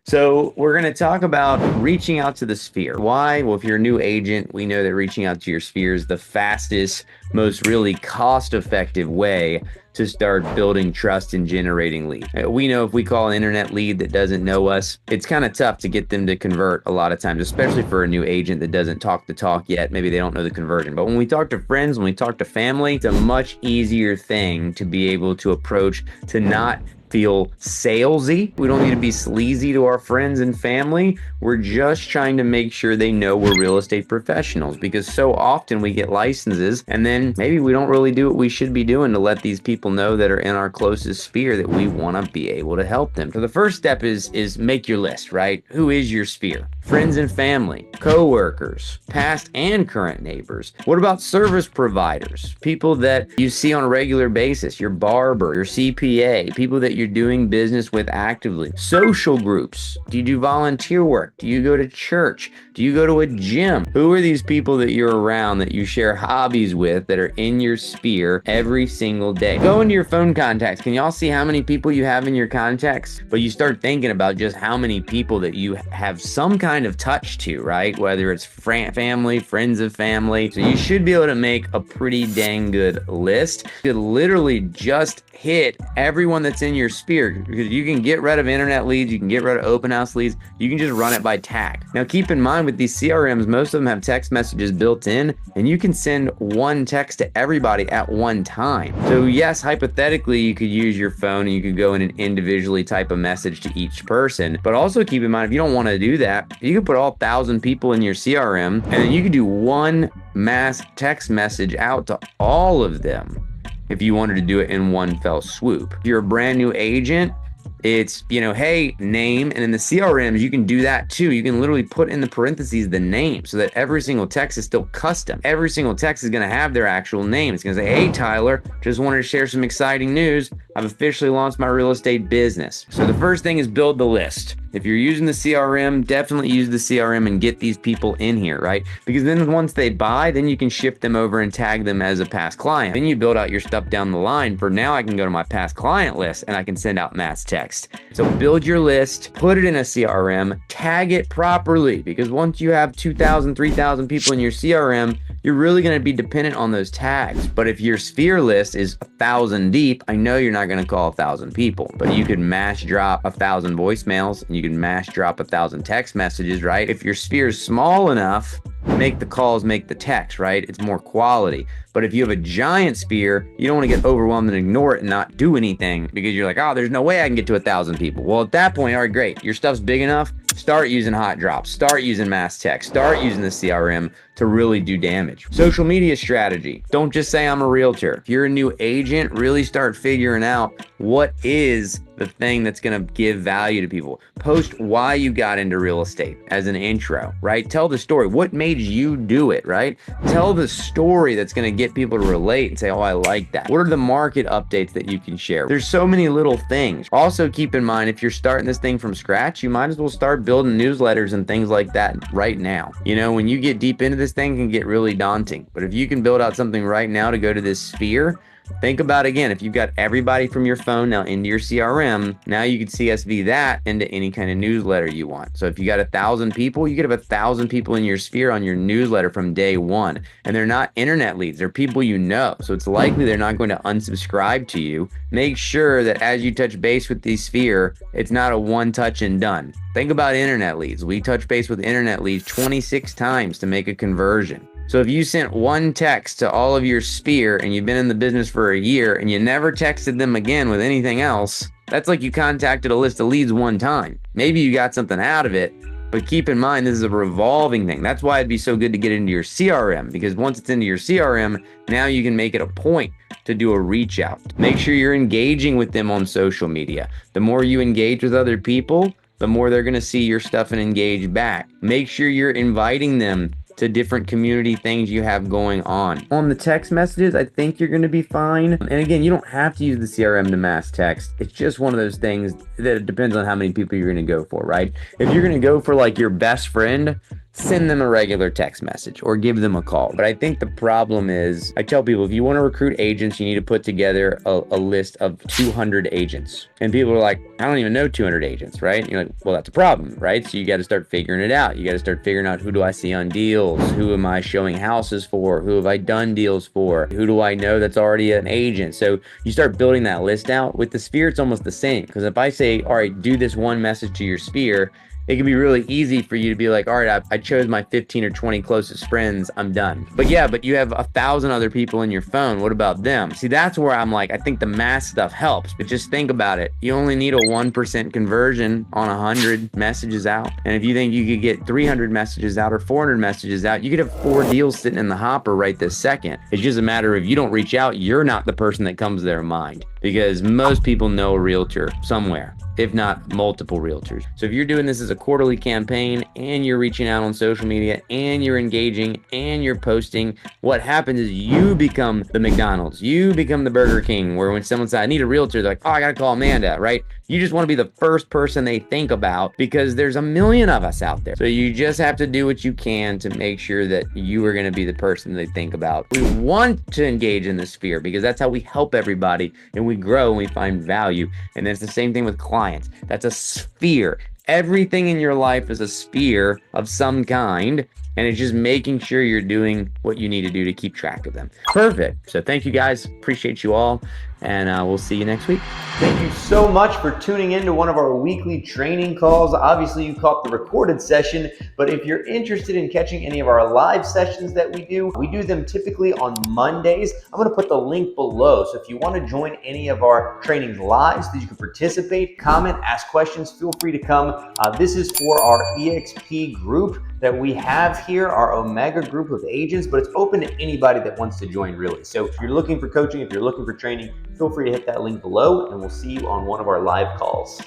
So we're going to talk about reaching out to the sphere. Why? Well, if you're a new agent, we know that reaching out to your sphere is the fastest, most really cost-effective way to start building trust and generating leads. We know if we call an internet lead that doesn't know us, it's kind of tough to get them to convert a lot of times, especially for a new agent that doesn't talk the talk yet. Maybe they don't know the conversion. But when we talk to friends, when we talk to family, it's a much easier thing to be able to approach, to not feel salesy. We don't need to be sleazy to our friends and family. We're just trying to make sure they know we're real estate professionals, because so often we get licenses and then maybe we don't really do what we should be doing to let these people know that are in our closest sphere that we want to be able to help them. So the first step is make your list, right? Who is your sphere? Friends and family, coworkers, past and current neighbors. What about service providers? People that you see on a regular basis, your barber, your CPA, people that you're doing business with actively. Social groups. Do you do volunteer work? Do you go to church? Do you go to a gym? Who are these people that you're around that you share hobbies with that are in your sphere every single day? Go into your phone contacts. Can y'all see how many people you have in your contacts? But you start thinking about just how many people that you have some kind of touch to, right? Whether it's family, friends of family. So you should be able to make a pretty dang good list. You could literally just hit everyone that's in your sphere, because you can get rid of internet leads, you can get rid of open house leads, you can just run it by tag. Now keep in mind with these CRMs, most of them have text messages built in, and you can send one text to everybody at one time. So yes, hypothetically, you could use your phone and you could go in and individually type a message to each person, but also keep in mind, if you don't want to do that, you could put all 1,000 people in your CRM, and then you could do one mass text message out to all of them if you wanted to do it in one fell swoop. If you're a brand new agent, it's, hey, name, and in the CRMs, you can do that too. You can literally put in the parentheses the name so that every single text is still custom. Every single text is going to have their actual name. It's going to say, hey, Tyler, just wanted to share some exciting news. I've officially launched my real estate business. So the first thing is build the list. If you're using the CRM, definitely use the CRM and get these people in here, right? Because then once they buy, then you can shift them over and tag them as a past client. Then you build out your stuff down the line. For now, I can go to my past client list and I can send out mass text. So build your list, put it in a CRM, tag it properly, because once you have 2,000, 3,000 people in your CRM, you're really going to be dependent on those tags. But if your sphere list is 1,000 deep, I know you're not going to call 1,000 people, but you could mass drop 1,000 voicemails and you can mass drop 1,000 text messages, right? If your sphere is small enough, make the calls, make the text, right? It's more quality. But if you have a giant sphere, you don't want to get overwhelmed and ignore it and not do anything because you're like, oh, there's no way I can get to 1,000 people. Well, at that point, all right, great. Your stuff's big enough. Start using hot drops, start using mass text, start using the CRM to really do damage. Social media strategy. Don't just say I'm a realtor. If you're a new agent, really start figuring out what is the thing that's going to give value to people. Post why you got into real estate as an intro, right? Tell the story. What made you do it, right? Tell the story that's going to get people to relate and say, oh, I like that. What are the market updates that you can share? There's so many little things. Also keep in mind, if you're starting this thing from scratch, you might as well start building newsletters and things like that right now. When you get deep into this thing, it can get really daunting. But if you can build out something right now to go to this sphere, think about, again, if you've got everybody from your phone now into your CRM, now you can CSV that into any kind of newsletter you want. So if you got 1,000 people, you could have 1,000 people in your sphere on your newsletter from day one. And they're not internet leads, they're people you know. So it's likely they're not going to unsubscribe to you. Make sure that as you touch base with the sphere, it's not a one touch and done. Think about internet leads. We touch base with internet leads 26 times to make a conversion. So if you sent one text to all of your sphere and you've been in the business for a year and you never texted them again with anything else, that's like you contacted a list of leads one time. Maybe you got something out of it, but keep in mind, this is a revolving thing. That's why it'd be so good to get into your CRM, because once it's into your CRM, now you can make it a point to do a reach out. Make sure you're engaging with them on social media. The more you engage with other people, the more they're going to see your stuff and engage back. Make sure you're inviting them to different community things you have going on. On the text messages, I think you're going to be fine. And again, you don't have to use the CRM to mass text. It's just one of those things that it depends on how many people you're going to go for, right? If you're going to go for like your best friend, send them a regular text message or give them a call. But I think the problem is, I tell people, if you want to recruit agents, you need to put together a list of 200 agents. And people are like, I don't even know 200 agents, right? And you're like, well, that's a problem, right? So you got to start figuring it out. You got to start figuring out, who do I see on deals? Who am I showing houses for? Who have I done deals for? Who do I know that's already an agent? So you start building that list out. With the sphere, it's almost the same. Because if I say, all right, do this one message to your sphere, it can be really easy for you to be like, all right, I chose my 15 or 20 closest friends, I'm done. But yeah, but you have 1,000 other people in your phone. What about them? See, that's where I'm like, I think the math stuff helps, but just think about it. You only need a 1% conversion on 100 messages out. And if you think you could get 300 messages out or 400 messages out, you could have 4 deals sitting in the hopper right this second. It's just a matter of, you don't reach out, you're not the person that comes to their mind, because most people know a realtor somewhere, if not multiple realtors. So if you're doing this as a quarterly campaign and you're reaching out on social media and you're engaging and you're posting, what happens is you become the McDonald's, you become the Burger King, where when someone says, I need a realtor, they're like, oh, I gotta call Amanda, right? You just want to be the first person they think about, because there's a million of us out there. So you just have to do what you can to make sure that you are going to be the person they think about. We want to engage in the sphere because that's how we help everybody and we grow and we find value. And it's the same thing with clients. That's a sphere. Everything in your life is a sphere of some kind, and it's just making sure you're doing what you need to do to keep track of them. Perfect. So thank you guys. Appreciate you all, and we'll see you next week. Thank you so much for tuning in to one of our weekly training calls. Obviously, you caught the recorded session, but if you're interested in catching any of our live sessions that we do them typically on Mondays. I'm going to put the link below. So if you want to join any of our trainings live so that you can participate, comment, ask questions, feel free to come. This is for our EXP group that we have here, our Omega group of agents, but it's open to anybody that wants to join, really. So if you're looking for coaching, if you're looking for training, feel free to hit that link below, and we'll see you on one of our live calls.